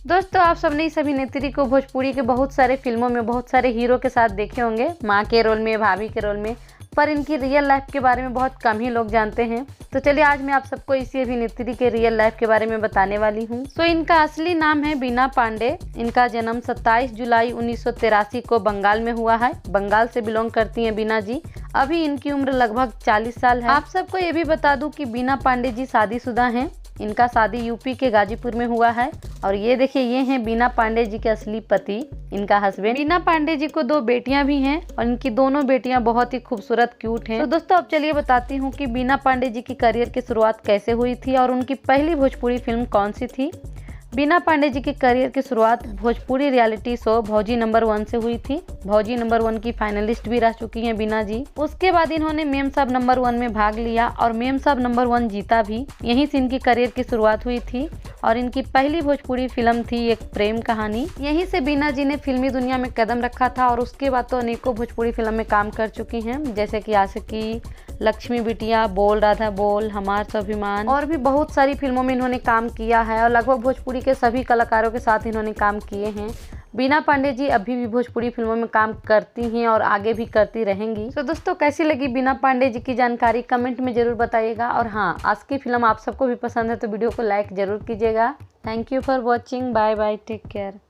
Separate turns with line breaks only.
दोस्तों आप सबने इस अभिनेत्री को भोजपुरी के बहुत सारे फिल्मों में बहुत सारे हीरो के साथ देखे होंगे, माँ के रोल में, भाभी के रोल में, पर इनकी रियल लाइफ के बारे में बहुत कम ही लोग जानते हैं। तो चलिए आज मैं आप सबको इसी अभिनेत्री के रियल लाइफ के बारे में बताने वाली हूँ। तो इनका असली नाम है बीना पांडे। इनका जन्म 27 जुलाई 1983 को बंगाल में हुआ है। बंगाल से बिलोंग करती हैं बीना जी। अभी इनकी उम्र लगभग 40 साल है। आप सबको ये भी बता दूं कि बीना पांडे जी शादीशुदा हैं। इनका शादी यूपी के गाजीपुर में हुआ है। और ये देखिए, ये हैं बीना पांडे जी के असली पति, इनका हस्बैंड। बीना पांडे जी को 2 बेटियां भी हैं और इनकी दोनों बेटियां बहुत ही खूबसूरत क्यूट हैं। तो दोस्तों अब चलिए बताती हूँ कि बीना पांडे जी की करियर की शुरुआत कैसे हुई थी और उनकी पहली भोजपुरी फिल्म कौन सी थी। बीना पांडे जी के करियर की शुरुआत भोजपुरी रियलिटी शो भौजी नंबर 1 से हुई थी। भौजी नंबर 1 की फाइनलिस्ट भी रह चुकी हैं बीना जी। उसके बाद इन्होंने मेम साहब नंबर 1 में भाग लिया और मेम साहब नंबर 1 जीता भी। यहीं से इनकी करियर की शुरुआत हुई थी और इनकी पहली भोजपुरी फिल्म थी एक प्रेम कहानी। यहीं से बीना जी ने फिल्मी दुनिया में कदम रखा था और उसके बाद तो अनेकों भोजपुरी फिल्म में काम कर चुकी हैं, जैसे कि आशिकी, लक्ष्मी बिटिया, बोल राधा बोल, हमार स्वाभिमान और भी बहुत सारी फिल्मों में इन्होंने काम किया है और लगभग भोजपुरी के सभी कलाकारों के साथ इन्होंने काम किए हैं। बीना पांडे जी अभी भी भोजपुरी फिल्मों में काम करती हैं और आगे भी करती रहेंगी। तो दोस्तों कैसी लगी बीना पांडे जी की जानकारी कमेंट में जरूर बताइएगा। और हाँ, आज की फिल्म आप सबको भी पसंद है तो वीडियो को लाइक जरूर कीजिएगा। Thank you for watching. Bye bye, take care.